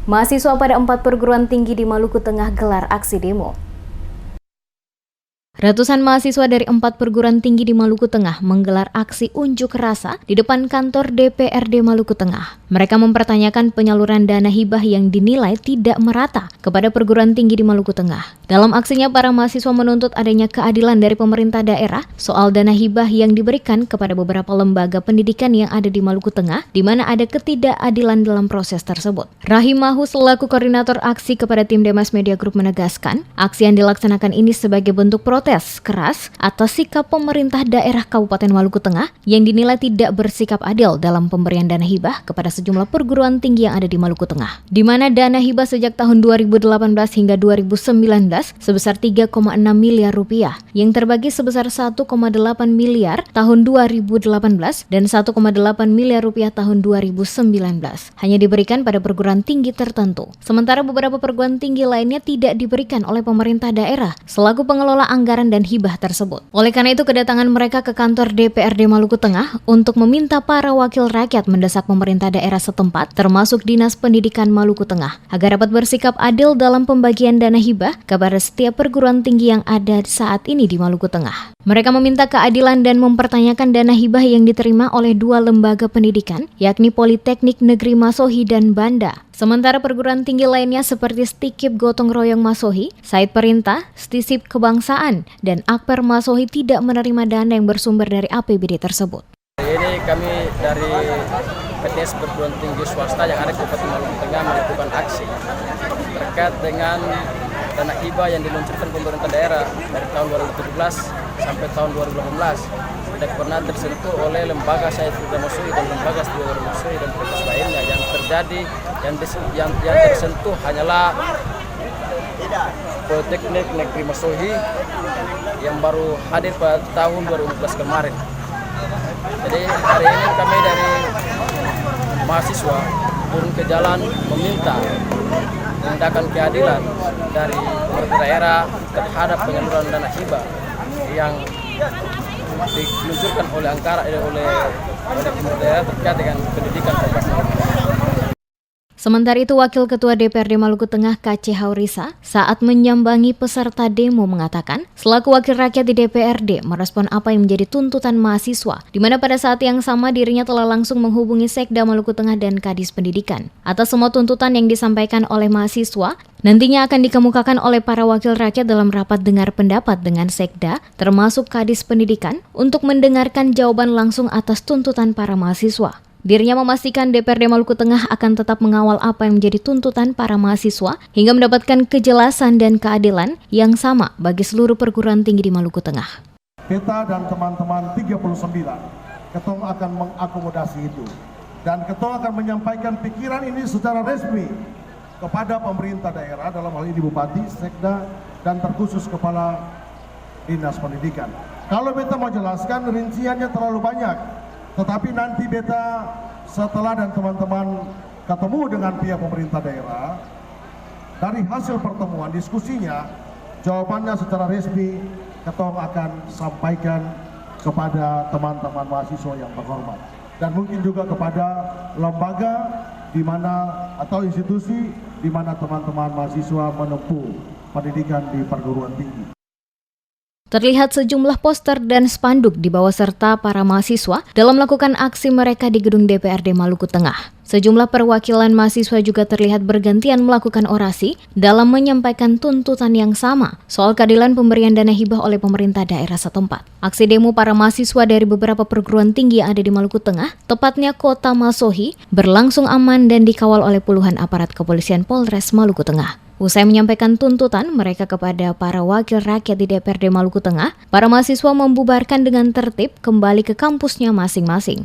Mahasiswa pada 4 perguruan tinggi di Maluku Tengah gelar aksi demo. Ratusan mahasiswa dari 4 perguruan tinggi di Maluku Tengah menggelar aksi unjuk rasa di depan kantor DPRD Maluku Tengah. Mereka mempertanyakan penyaluran dana hibah yang dinilai tidak merata kepada perguruan tinggi di Maluku Tengah. Dalam aksinya, para mahasiswa menuntut adanya keadilan dari pemerintah daerah soal dana hibah yang diberikan kepada beberapa lembaga pendidikan yang ada di Maluku Tengah, di mana ada ketidakadilan dalam proses tersebut. Rahim Mahu selaku koordinator aksi kepada tim Demas Media Group menegaskan, aksi yang dilaksanakan ini sebagai bentuk protes keras atas sikap pemerintah daerah Kabupaten Maluku Tengah yang dinilai tidak bersikap adil dalam pemberian dana hibah kepada sejumlah perguruan tinggi yang ada di Maluku Tengah, di mana dana hibah sejak tahun 2018 hingga 2019 sebesar 3,6 miliar rupiah, yang terbagi sebesar 1,8 miliar tahun 2018 dan 1,8 miliar rupiah tahun 2019 hanya diberikan pada perguruan tinggi tertentu. Sementara beberapa perguruan tinggi lainnya tidak diberikan oleh pemerintah daerah selaku pengelola anggaran dan hibah tersebut. Oleh karena itu, kedatangan mereka ke kantor DPRD Maluku Tengah untuk meminta para wakil rakyat mendesak pemerintah daerah setempat, termasuk Dinas Pendidikan Maluku Tengah, agar dapat bersikap adil dalam pembagian dana hibah kepada setiap perguruan tinggi yang ada saat ini di Maluku Tengah. Mereka meminta keadilan dan mempertanyakan dana hibah yang diterima oleh 2 lembaga pendidikan, yakni Politeknik Negeri Masohi dan Banda. Sementara perguruan tinggi lainnya seperti Stikip Gotong Royong Masohi, Said Perintah, Stisip Kebangsaan, dan Akper Masohi tidak menerima dana yang bersumber dari APBD tersebut. Ini kami dari PTS Perguruan Tinggi Swasta yang ada di Kabupaten Maluku Tengah melakukan aksi terkait dengan dana hibah yang diluncurkan pemerintah daerah dari tahun 2017 sampai tahun 2018 tidak pernah tersentuh oleh lembaga Said Masohi dan lembaga Setiawari Masohi dan PTS lainnya. Yang terjadi yang tersentuh hanyalah Politeknik Negeri Masohi yang baru hadir pada tahun 2014 kemarin. Jadi hari ini kami dari mahasiswa turun ke jalan meminta tindakan keadilan dari pemerintah daerah terhadap penyaluran dana hibah yang diluncurkan oleh pemerintah daerah terkait dengan pendidikan Kabupaten Maluku. Sementara itu, Wakil Ketua DPRD Maluku Tengah KC Haurisa saat menyambangi peserta demo mengatakan, selaku wakil rakyat di DPRD merespon apa yang menjadi tuntutan mahasiswa, di mana pada saat yang sama dirinya telah langsung menghubungi Sekda Maluku Tengah dan Kadis Pendidikan. Atas semua tuntutan yang disampaikan oleh mahasiswa, nantinya akan dikemukakan oleh para wakil rakyat dalam rapat dengar pendapat dengan Sekda, termasuk Kadis Pendidikan, untuk mendengarkan jawaban langsung atas tuntutan para mahasiswa. Dirinya memastikan DPRD Maluku Tengah akan tetap mengawal apa yang menjadi tuntutan para mahasiswa hingga mendapatkan kejelasan dan keadilan yang sama bagi seluruh perguruan tinggi di Maluku Tengah. Kita dan teman-teman 39, Ketua akan mengakomodasi itu. Dan Ketua akan menyampaikan pikiran ini secara resmi kepada pemerintah daerah, dalam hal ini Bupati, Sekda, dan terkhusus Kepala Dinas Pendidikan. Kalau beta mau jelaskan, rinciannya terlalu banyak. Tetapi nanti beta setelah dan teman-teman ketemu dengan pihak pemerintah daerah, dari hasil pertemuan diskusinya, jawabannya secara resmi Ketua akan sampaikan kepada teman-teman mahasiswa yang terhormat. Dan mungkin juga kepada lembaga di mana atau institusi di mana teman-teman mahasiswa menempuh pendidikan di perguruan tinggi. Terlihat sejumlah poster dan spanduk di bawah serta para mahasiswa dalam melakukan aksi mereka di gedung DPRD Maluku Tengah. Sejumlah perwakilan mahasiswa juga terlihat bergantian melakukan orasi dalam menyampaikan tuntutan yang sama soal keadilan pemberian dana hibah oleh pemerintah daerah setempat. Aksi demo para mahasiswa dari beberapa perguruan tinggi yang ada di Maluku Tengah, tepatnya Kota Masohi, berlangsung aman dan dikawal oleh puluhan aparat kepolisian Polres Maluku Tengah. Usai menyampaikan tuntutan mereka kepada para wakil rakyat di DPRD Maluku Tengah, para mahasiswa membubarkan dengan tertib kembali ke kampusnya masing-masing.